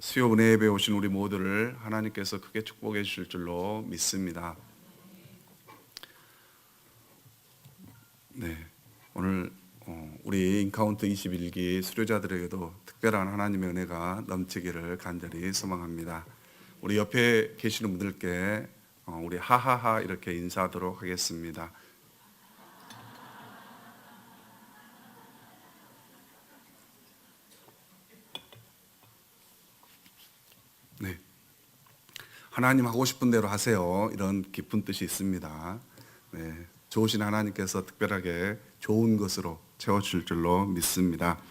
수요 은혜 예배에 오신 우리 모두를 하나님께서 크게 축복해 주실 줄로 믿습니다. 네, 오늘 우리 인카운트 21기 수료자들에게도 특별한 하나님의 은혜가 넘치기를 간절히 소망합니다. 우리 옆에 계시는 분들께 우리 하하하 이렇게 인사하도록 하겠습니다. 네, 하나님 하고 싶은 대로 하세요. 이런 깊은 뜻이 있습니다. 네, 좋으신 하나님께서 특별하게 좋은 것으로 채워줄 줄로 믿습니다.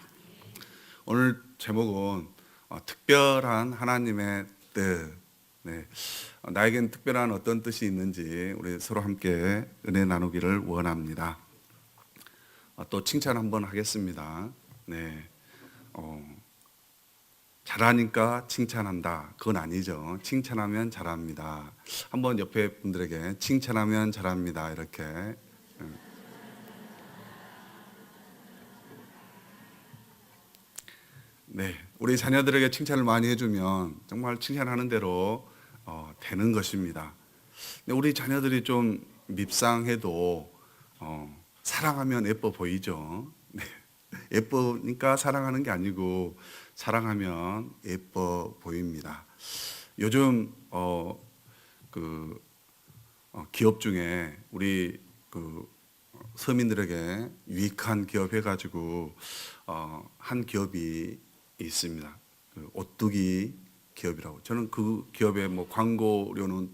오늘 제목은 특별한 하나님의 뜻. 네, 나에겐 특별한 어떤 뜻이 있는지 우리 서로 함께 은혜 나누기를 원합니다. 또 칭찬 한번 하겠습니다. 네, 잘하니까 칭찬한다. 그건 아니죠. 칭찬하면 잘합니다. 한번 옆에 분들에게 칭찬하면 잘합니다. 이렇게. 네, 우리 자녀들에게 칭찬을 많이 해주면 정말 칭찬하는 대로 되는 것입니다. 근데 우리 자녀들이 좀 밉상해도 사랑하면 예뻐 보이죠. 네, 예쁘니까 사랑하는 게 아니고 사랑하면 예뻐 보입니다. 요즘 기업 중에 우리 서민들에게 유익한 기업 해가지고 한 기업이 있습니다. 오뚜기 기업이라고. 저는 그 기업에 뭐 광고료는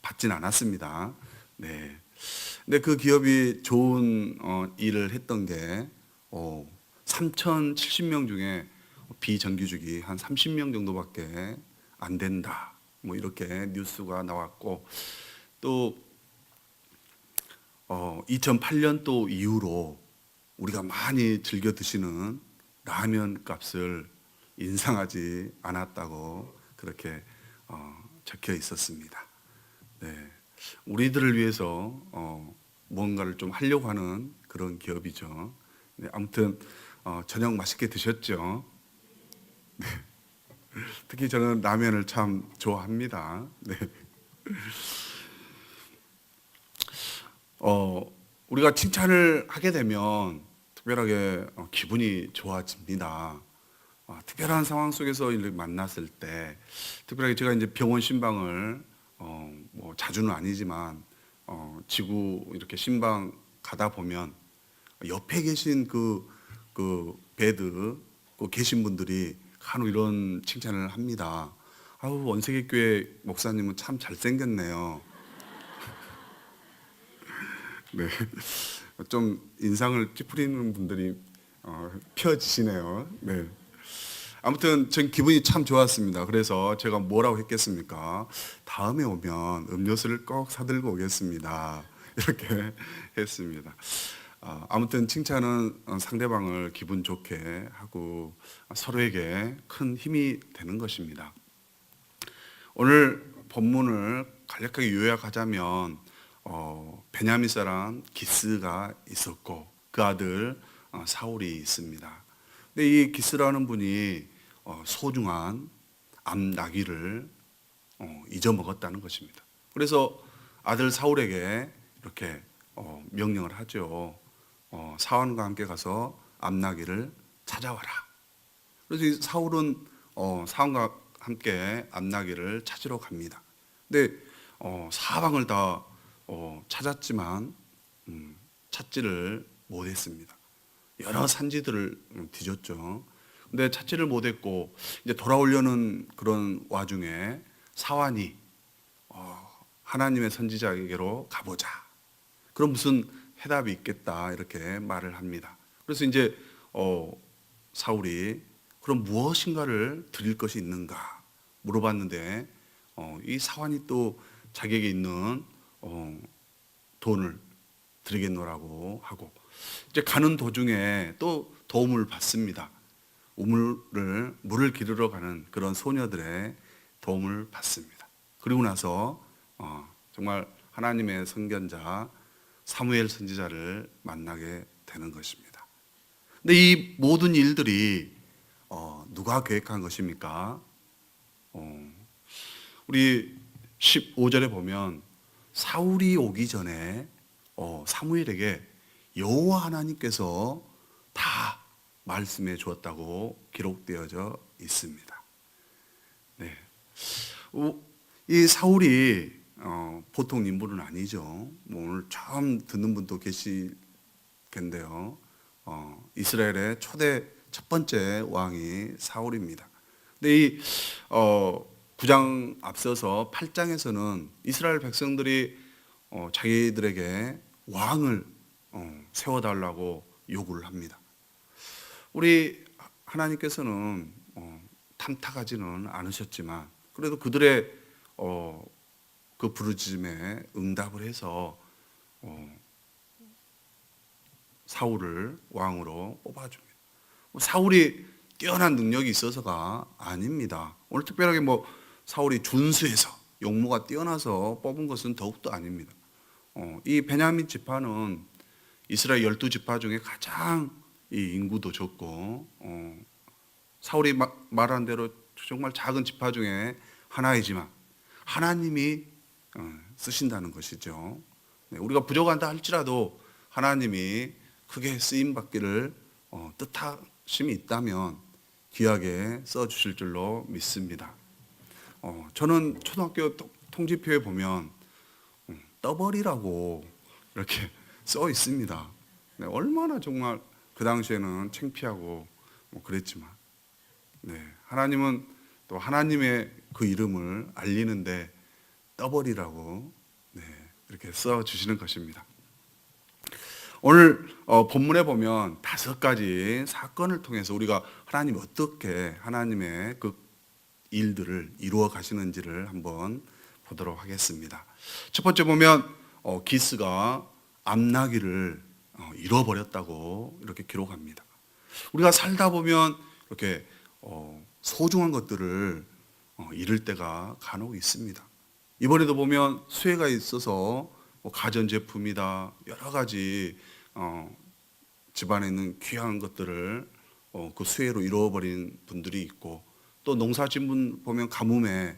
받진 않았습니다. 네. 근데 그 기업이 좋은 일을 했던 게 3,070명 중에 비정규직이 한 30명 정도밖에 안 된다. 뭐 이렇게 뉴스가 나왔고, 또 2008년도 이후로 우리가 많이 즐겨 드시는 라면 값을 인상하지 않았다고 그렇게 적혀 있었습니다. 네, 우리들을 위해서 뭔가를 좀 하려고 하는 그런 기업이죠. 네, 아무튼 저녁 맛있게 드셨죠? 네. 특히 저는 라면을 참 좋아합니다. 네. 우리가 칭찬을 하게 되면 특별하게 기분이 좋아집니다. 특별한 상황 속에서 만났을 때, 특별하게 제가 이제 병원 신방을 뭐 자주는 아니지만 지구 이렇게 신방 가다 보면 옆에 계신 그 베드 계신 분들이 간혹 이런 칭찬을 합니다. 아우, 원세계 교회 목사님은 참 잘생겼네요. 네, 좀 인상을 찌푸리는 분들이 펴지시네요. 네. 아무튼 전 기분이 참 좋았습니다. 그래서 제가 뭐라고 했겠습니까? 다음에 오면 음료수를 꼭 사들고 오겠습니다. 이렇게 했습니다. 아무튼 칭찬은 상대방을 기분 좋게 하고 서로에게 큰 힘이 되는 것입니다. 오늘 본문을 간략하게 요약하자면 베냐민 사람 기스가 있었고 그 아들 사울이 있습니다. 근데 이 기스라는 분이 소중한 암나귀를 잊어먹었다는 것입니다. 그래서 아들 사울에게 이렇게 명령을 하죠. 사원과 함께 가서 암나귀를 찾아와라. 그래서 이 사울은 사원과 함께 암나귀를 찾으러 갑니다. 근데 사방을 다 찾았지만 찾지를 못했습니다. 여러 산지들을 뒤졌죠. 근데 찾지를 못했고 이제 돌아오려는 그런 와중에 사환이 하나님의 선지자에게로 가보자. 그럼 무슨 해답이 있겠다 이렇게 말을 합니다. 그래서 이제 사울이 그럼 무엇인가를 드릴 것이 있는가 물어봤는데 이 사환이 또 자기에게 있는 돈을 드리겠노라고 하고 이제 가는 도중에 또 도움을 받습니다. 물을 기르러 가는 그런 소녀들의 도움을 받습니다. 그리고 나서 정말 하나님의 선견자 사무엘 선지자를 만나게 되는 것입니다. 근데 이 모든 일들이 누가 계획한 것입니까? 우리 15절에 보면 사울이 오기 전에 사무엘에게 여호와 하나님께서 다 말씀해 주었다고 기록되어져 있습니다. 네. 이 사울이 보통 인물은 아니죠. 뭐 오늘 처음 듣는 분도 계실 텐데요. 이스라엘의 초대 첫 번째 왕이 사울입니다. 근데 이 9장 앞서서 8장에서는 이스라엘 백성들이 자기들에게 왕을 세워달라고 요구를 합니다. 우리 하나님께서는 탐탁하지는 않으셨지만 그래도 그들의 그 부르짖음에 응답을 해서 사울을 왕으로 뽑아줍니다. 사울이 뛰어난 능력이 있어서가 아닙니다. 오늘 특별하게 사울이 준수해서 용모가 뛰어나서 뽑은 것은 더욱더 아닙니다. 이 베냐민 지파는 이스라엘 12지파 중에 가장 이 인구도 적고 사울이 말한 대로 정말 작은 지파 중에 하나이지만 하나님이 쓰신다는 것이죠. 우리가 부족한다 할지라도 하나님이 크게 쓰임받기를 뜻하심이 있다면 귀하게 써주실 줄로 믿습니다. 저는 초등학교 통지표에 보면 떠벌이라고 이렇게 써 있습니다. 얼마나 정말 그 당시에는 창피하고 그랬지만 하나님은 또 하나님의 그 이름을 알리는데 떠벌이라고 이렇게 써주시는 것입니다. 오늘 본문에 보면 5가지 사건을 통해서 우리가 하나님이 어떻게 하나님의 그 일들을 이루어 가시는지를 한번 보도록 하겠습니다. 첫 번째 보면 기스가 암나귀를 잃어버렸다고 이렇게 기록합니다. 우리가 살다 보면 이렇게 소중한 것들을 잃을 때가 간혹 있습니다. 이번에도 보면 수해가 있어서 가전제품이다 여러 가지 집안에 있는 귀한 것들을 그 수해로 잃어버린 분들이 있고 또 농사짓는 보면 가뭄에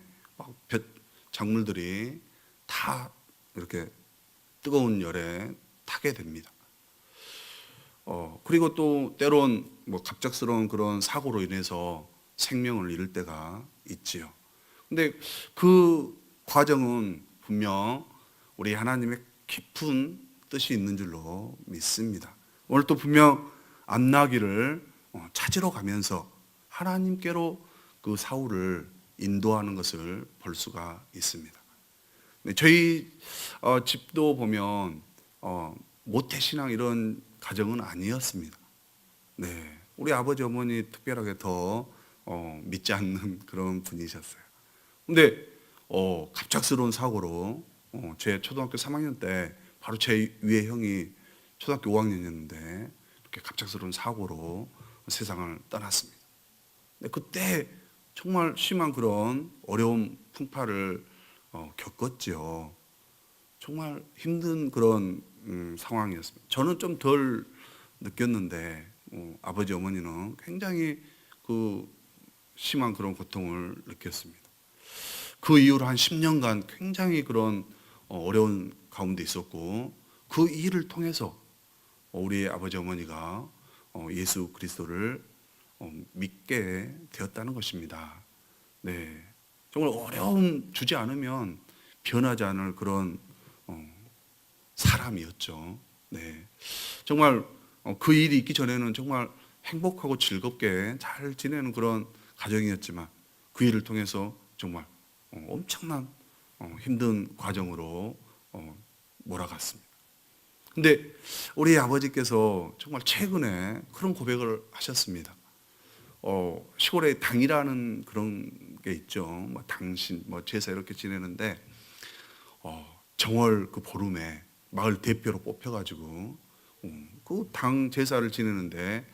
작물들이 다 이렇게 뜨거운 열에 타게 됩니다. 그리고 또 때론 갑작스러운 그런 사고로 인해서 생명을 잃을 때가 있지요. 근데 그 과정은 분명 우리 하나님의 깊은 뜻이 있는 줄로 믿습니다. 오늘 또 분명 암나귀를 찾으러 가면서 하나님께로 그 사울을 인도하는 것을 볼 수가 있습니다. 저희 집도 보면 모태신앙 이런 가정은 아니었습니다. 우리 아버지 어머니 특별하게 더 믿지 않는 그런 분이셨어요. 근데 갑작스러운 사고로 제 초등학교 3학년 때 바로 제 위에 형이 초등학교 5학년이었는데 이렇게 갑작스러운 사고로 세상을 떠났습니다. 근데 그때 정말 심한 그런 어려운 풍파를 겪었죠. 정말 힘든 그런 상황이었습니다. 저는 좀 덜 느꼈는데 아버지 어머니는 굉장히 그 심한 그런 고통을 느꼈습니다. 그 이후로 한 10년간 굉장히 그런 어려운 가운데 있었고 그 일을 통해서 우리 아버지 어머니가 예수 그리스도를 믿게 되었다는 것입니다. 정말 어려움 주지 않으면 변하지 않을 그런 사람이었죠. 정말 그 일이 있기 전에는 정말 행복하고 즐겁게 잘 지내는 그런 가정이었지만 그 일을 통해서 정말 엄청난 힘든 과정으로 몰아갔습니다. 근데 우리 아버지께서 정말 최근에 그런 고백을 하셨습니다. 시골에 당이라는 그런 게 있죠. 당신, 제사 이렇게 지내는데 정월 그 보름에 마을 대표로 뽑혀가지고 그 당 제사를 지내는데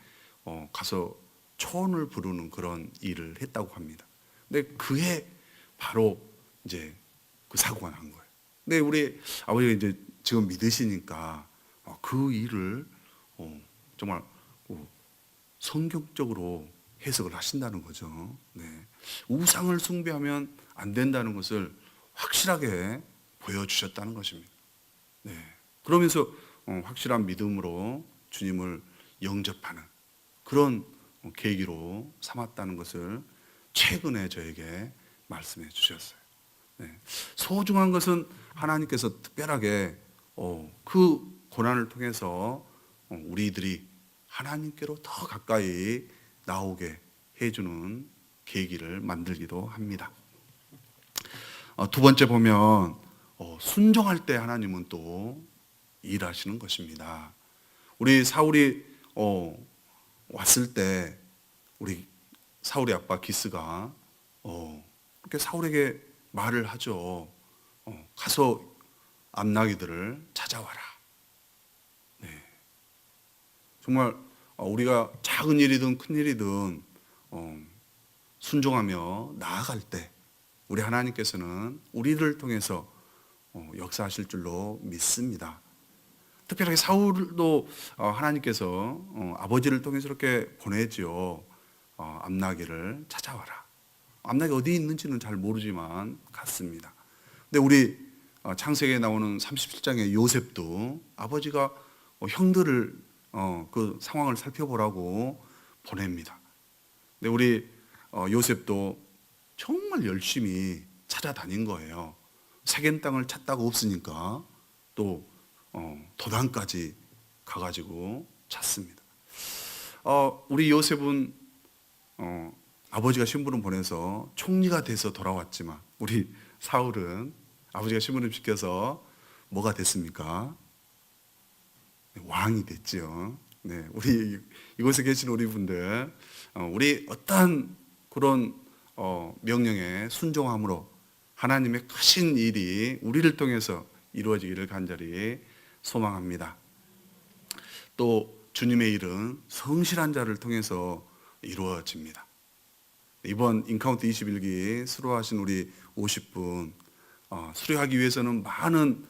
가서 초원을 부르는 그런 일을 했다고 합니다. 근데 그해 바로 이제 그 사고가 난 거예요. 근데 우리 아버지가 이제 지금 믿으시니까 그 일을 정말 성경적으로 해석을 하신다는 거죠. 네. 우상을 숭배하면 안 된다는 것을 확실하게 보여주셨다는 것입니다. 네. 그러면서 확실한 믿음으로 주님을 영접하는 그런 계기로 삼았다는 것을 최근에 저에게 말씀해 주셨어요. 네. 소중한 것은 하나님께서 특별하게 그 고난을 통해서 우리들이 하나님께로 더 가까이 나오게 해주는 계기를 만들기도 합니다. 두 번째 보면 순종할 때 하나님은 또 일하시는 것입니다. 우리 사울이 왔을 때 우리 사울의 아빠 기스가 이렇게 사울에게 말을 하죠. 가서 암나기들을 찾아와라. 네. 정말 우리가 작은 일이든 큰 일이든 순종하며 나아갈 때 우리 하나님께서는 우리를 통해서 역사하실 줄로 믿습니다. 특별하게 사울도 하나님께서 아버지를 통해서 이렇게 보내지요. 암나기를 찾아와라. 암나기 어디 있는지는 잘 모르지만 갔습니다. 근데 우리 창세기에 나오는 37장의 요셉도 아버지가 형들을 그 상황을 살펴보라고 보냅니다. 근데 우리 요셉도 정말 열심히 찾아다닌 거예요. 세겜 땅을 찾다가 없으니까 또 도단까지 가가지고 찾습니다. 우리 요셉은 아버지가 신부름 보내서 총리가 돼서 돌아왔지만 우리 사울은 아버지가 신부름 시켜서 뭐가 됐습니까? 왕이 됐죠. 네, 우리 이곳에 계신 우리 분들, 우리 어떠한 그런 명령에 순종함으로 하나님의 크신 일이 우리를 통해서 이루어지기를 간절히 소망합니다. 또 주님의 일은 성실한 자를 통해서 이루어집니다. 이번 인카운트 21기 수료하신 우리 50분 수료하기 위해서는 많은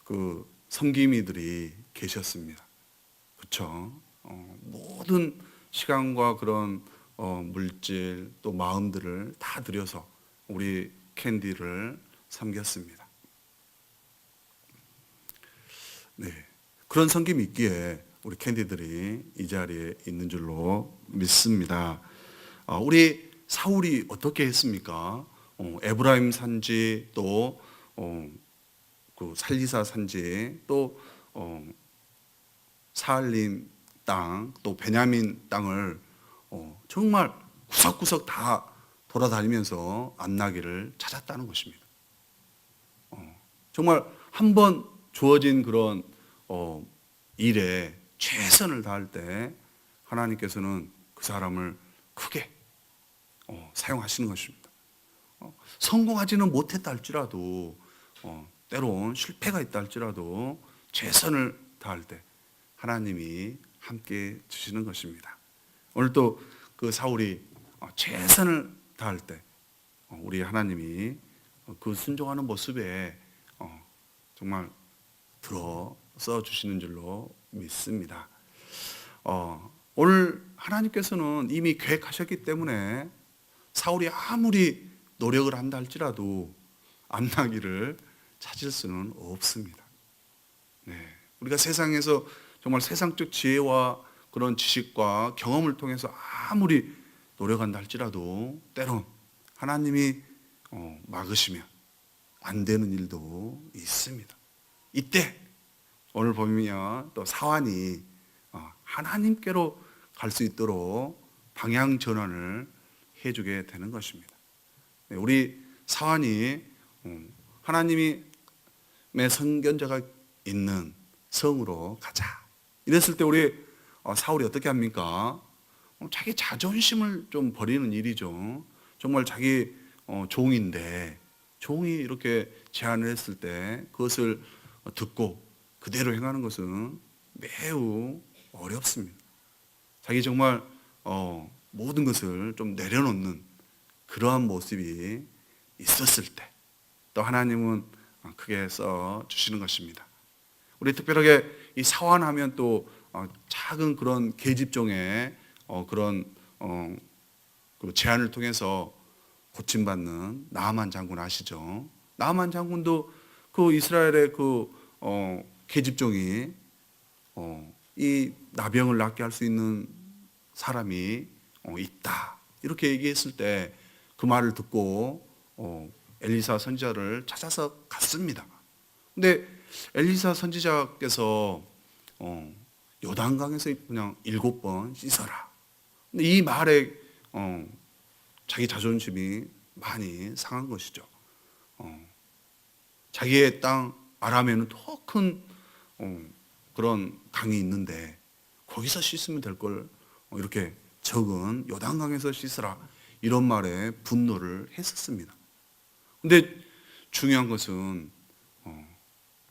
그 섬김이들이 계셨습니다. 그렇죠? 모든 시간과 그런 물질 또 마음들을 다 들여서 우리 캔디를 섬겼습니다. 네, 그런 섬김이 있기에 우리 캔디들이 이 자리에 있는 줄로 믿습니다. 우리 사울이 어떻게 했습니까? 에브라임 산지 또 그 살리사 산지 또 사할림 땅 또 베냐민 땅을 정말 구석구석 다 돌아다니면서 암나기를 찾았다는 것입니다. 정말 한 번 주어진 그런 일에 최선을 다할 때 하나님께서는 그 사람을 크게 사용하시는 것입니다. 성공하지는 못했다 할지라도 때론 실패가 있다 할지라도 최선을 다할 때 하나님이 함께 주시는 것입니다. 오늘 또 그 사울이 최선을 다할 때 우리 하나님이 그 순종하는 모습에 정말 들어서 주시는 줄로 믿습니다. 오늘 하나님께서는 이미 계획하셨기 때문에 사울이 아무리 노력을 한다 할지라도 암나기를 찾을 수는 없습니다. 네, 우리가 세상에서 정말 세상적 지혜와 그런 지식과 경험을 통해서 아무리 노력한다 할지라도 때론 하나님이 막으시면 안 되는 일도 있습니다. 이때 오늘 보면 또 사환이 하나님께로 갈 수 있도록 방향 전환을 해주게 되는 것입니다. 우리 사환이 하나님의 선견자가 있는 성으로 가자 이랬을 때 우리 사울이 어떻게 합니까? 자기 자존심을 좀 버리는 일이죠. 정말 자기 종인데 종이 이렇게 제안을 했을 때 그것을 듣고 그대로 행하는 것은 매우 어렵습니다. 자기 정말 모든 것을 좀 내려놓는 그러한 모습이 있었을 때 또 하나님은 크게 써 주시는 것입니다. 우리 특별하게 이 사환하면 또 작은 그런 계집종의 그런 그 제안을 통해서 고침받는 나아만 장군 아시죠? 나아만 장군도 그 이스라엘의 계집종이 이 나병을 낫게 할 수 있는 사람이 있다 이렇게 얘기했을 때 그 말을 듣고 엘리사 선지자를 찾아서 갔습니다. 근데 엘리사 선지자께서 요단강에서 그냥 7번 씻어라. 근데 이 말에 자기 자존심이 많이 상한 것이죠. 자기의 땅 아람에는 더 큰 그런 강이 있는데 거기서 씻으면 될 걸 이렇게 적은 요단강에서 씻으라 이런 말에 분노를 했었습니다. 근데 중요한 것은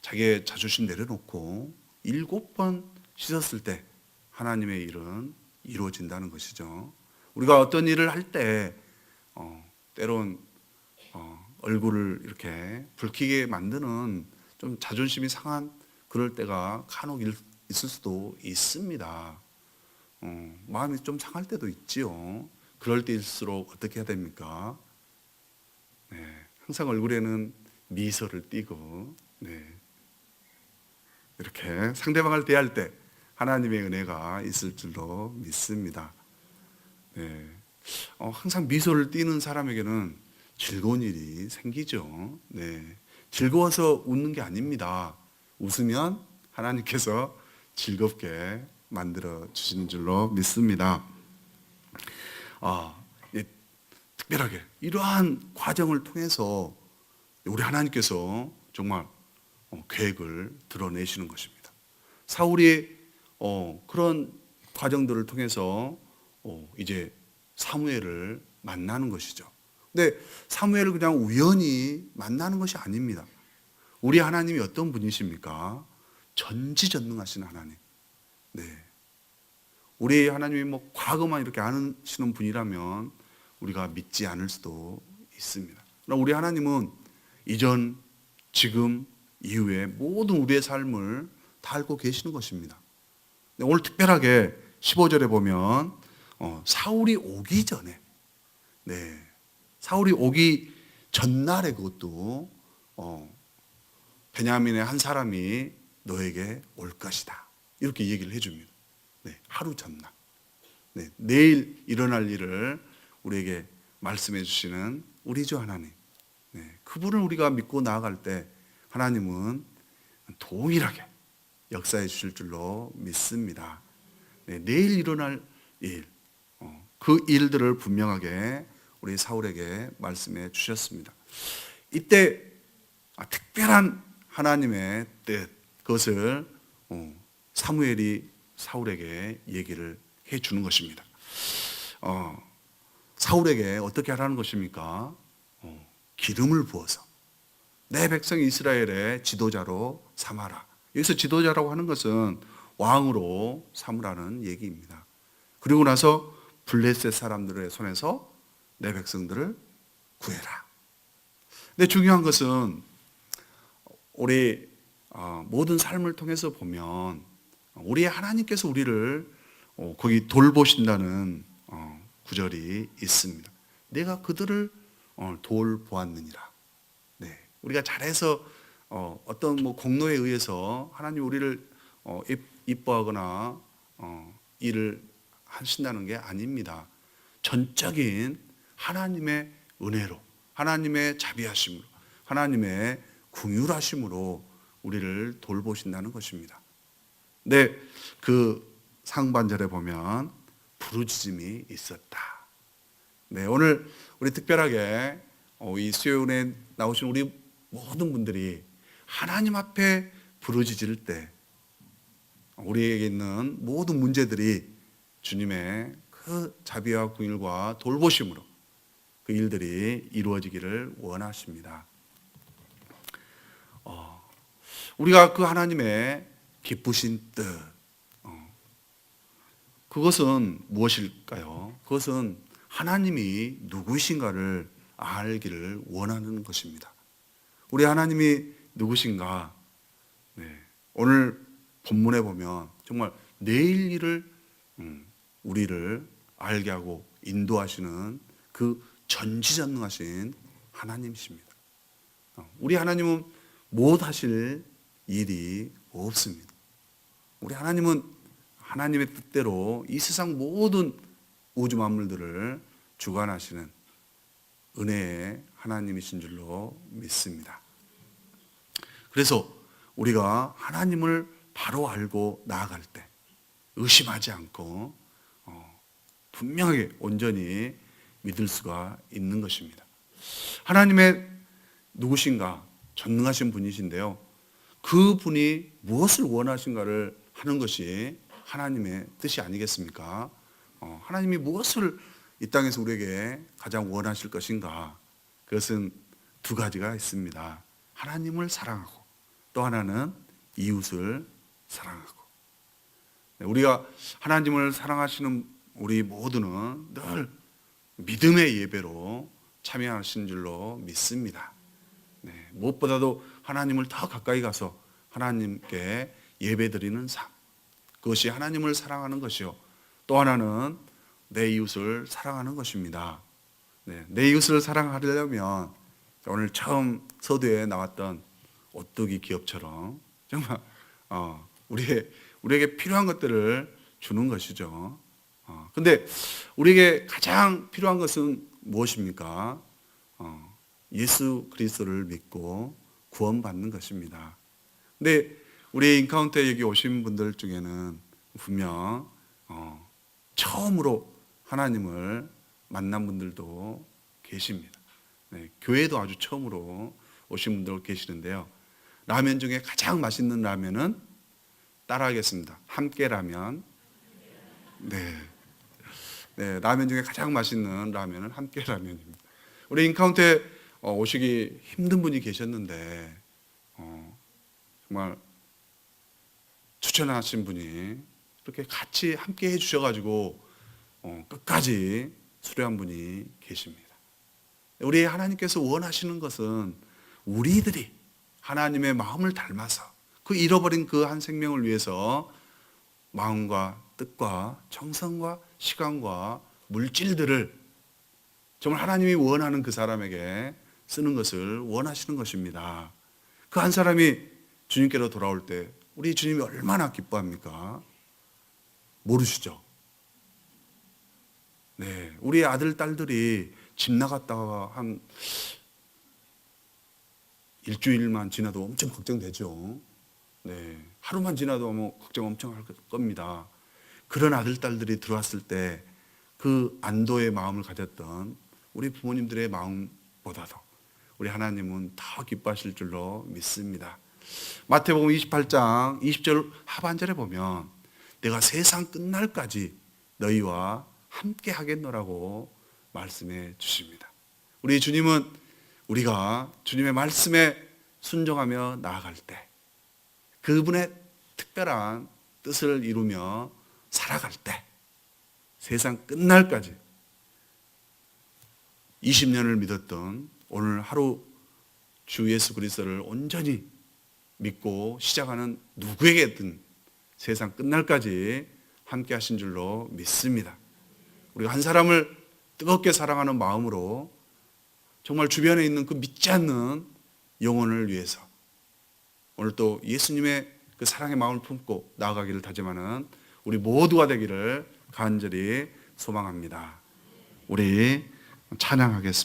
자기의 자존심 내려놓고 7번 씻었을 때 하나님의 일은 이루어진다는 것이죠. 우리가 어떤 일을 할 때 때론 얼굴을 이렇게 붉히게 만드는 좀 자존심이 상한 그럴 때가 간혹 있을 수도 있습니다. 마음이 좀 상할 때도 있지요. 그럴 때일수록 어떻게 해야 됩니까? 네, 항상 얼굴에는 미소를 띠고 이렇게 상대방을 대할 때 하나님의 은혜가 있을 줄로 믿습니다. 항상 미소를 띠는 사람에게는 즐거운 일이 생기죠. 즐거워서 웃는 게 아닙니다. 웃으면 하나님께서 즐겁게 만들어 주시는 줄로 믿습니다. 특별하게 이러한 과정을 통해서 우리 하나님께서 정말 계획을 드러내시는 것입니다. 사울이 그런 과정들을 통해서 이제 사무엘을 만나는 것이죠. 근데 사무엘을 그냥 우연히 만나는 것이 아닙니다. 우리 하나님이 어떤 분이십니까? 전지전능하신 하나님. 우리 하나님이 과거만 이렇게 아시는 분이라면 우리가 믿지 않을 수도 있습니다. 그러나 우리 하나님은 이전, 지금, 이후에 모든 우리의 삶을 다 알고 계시는 것입니다. 오늘 특별하게 15절에 보면 사울이 오기 전에 사울이 오기 전날에 그것도 베냐민의 한 사람이 너에게 올 것이다 이렇게 얘기를 해줍니다. 하루 전날 내일 일어날 일을 우리에게 말씀해 주시는 우리 주 하나님, 그분을 우리가 믿고 나아갈 때 하나님은 동일하게 역사해 주실 줄로 믿습니다. 내일 일어날 일, 그 일들을 분명하게 우리 사울에게 말씀해 주셨습니다. 이때 특별한 하나님의 뜻, 그것을 사무엘이 사울에게 얘기를 해 주는 것입니다. 사울에게 어떻게 하라는 것입니까? 기름을 부어서 내 백성 이스라엘의 지도자로 삼아라. 여기서 지도자라고 하는 것은 왕으로 삼으라는 얘기입니다. 그리고 나서 블레셋 사람들의 손에서 내 백성들을 구해라. 근데 중요한 것은 우리 모든 삶을 통해서 보면 우리 하나님께서 우리를 거기 돌보신다는 구절이 있습니다. 내가 그들을 돌보았느니라. 우리가 잘해서 어떤 공로에 의해서 하나님 우리를 이뻐하거나 일을 하신다는 게 아닙니다. 전적인 하나님의 은혜로, 하나님의 자비하심으로, 하나님의 긍휼하심으로 우리를 돌보신다는 것입니다. 근데 그 상반절에 보면 부르짖음이 있었다. 오늘 우리 특별하게 이 수요일에 나오신 우리 모든 분들이 하나님 앞에 부르짖을 때 우리에게 있는 모든 문제들이 주님의 그 자비와 긍휼과 돌보심으로 그 일들이 이루어지기를 원하십니다. 우리가 그 하나님의 기쁘신 뜻, 그것은 무엇일까요? 그것은 하나님이 누구신가를 알기를 원하는 것입니다. 우리 하나님이 누구신가? 오늘 본문에 보면 정말 내일 일을 우리를 알게 하고 인도하시는 그 전지전능하신 하나님이십니다. 우리 하나님은 못하실 일이 없습니다. 우리 하나님은 하나님의 뜻대로 이 세상 모든 우주 만물들을 주관하시는 은혜의 하나님이신 줄로 믿습니다. 그래서 우리가 하나님을 바로 알고 나아갈 때 의심하지 않고 분명하게 온전히 믿을 수가 있는 것입니다. 하나님의 누구신가? 전능하신 분이신데요. 그 분이 무엇을 원하신가를 하는 것이 하나님의 뜻이 아니겠습니까? 하나님이 무엇을 이 땅에서 우리에게 가장 원하실 것인가? 그것은 두 가지가 있습니다. 하나님을 사랑하고 또 하나는 이웃을 사랑하고. 우리가 하나님을 사랑하시는 우리 모두는 늘 믿음의 예배로 참여하신 줄로 믿습니다. 무엇보다도 하나님을 더 가까이 가서 하나님께 예배드리는 삶, 그것이 하나님을 사랑하는 것이요, 또 하나는 내 이웃을 사랑하는 것입니다. 내 이웃을 사랑하려면 오늘 처음 서두에 나왔던 오뚜기 기업처럼 정말 우리에게 필요한 것들을 주는 것이죠. 근데 우리에게 가장 필요한 것은 무엇입니까? 예수 그리스도를 믿고 구원받는 것입니다. 근데 우리 인카운터에 여기 오신 분들 중에는 분명 처음으로 하나님을 만난 분들도 계십니다. 교회도 아주 처음으로 오신 분들 계시는데요. 라면 중에 가장 맛있는 라면은 따라하겠습니다. 함께라면. 라면 중에 가장 맛있는 라면은 함께라면입니다. 우리 인카운터에 오시기 힘든 분이 계셨는데 정말 추천하신 분이 이렇게 같이 함께 해주셔가지고 끝까지 수료한 분이 계십니다. 우리 하나님께서 원하시는 것은 우리들이 하나님의 마음을 닮아서 그 잃어버린 그 한 생명을 위해서 마음과 뜻과 정성과 시간과 물질들을 정말 하나님이 원하는 그 사람에게 쓰는 것을 원하시는 것입니다. 그 한 사람이 주님께로 돌아올 때 우리 주님이 얼마나 기뻐합니까? 모르시죠? 우리 아들, 딸들이 집 나갔다가 한 일주일만 지나도 엄청 걱정되죠. 하루만 지나도 뭐 걱정 엄청 할 겁니다. 그런 아들, 딸들이 들어왔을 때 그 안도의 마음을 가졌던 우리 부모님들의 마음보다도 우리 하나님은 더 기뻐하실 줄로 믿습니다. 마태복음 28장 20절 하반절에 보면 내가 세상 끝날까지 너희와 함께 하겠노라고 말씀해 주십니다. 우리 주님은 우리가 주님의 말씀에 순종하며 나아갈 때, 그분의 특별한 뜻을 이루며 살아갈 때, 세상 끝날까지 20년을 믿었던 오늘 하루 주 예수 그리스도를 온전히 믿고 시작하는 누구에게든 세상 끝날까지 함께 하신 줄로 믿습니다. 우리가 한 사람을 뜨겁게 사랑하는 마음으로 정말 주변에 있는 그 믿지 않는 영혼을 위해서 오늘 또 예수님의 그 사랑의 마음을 품고 나아가기를 다짐하는 우리 모두가 되기를 간절히 소망합니다. 우리 찬양하겠습니다.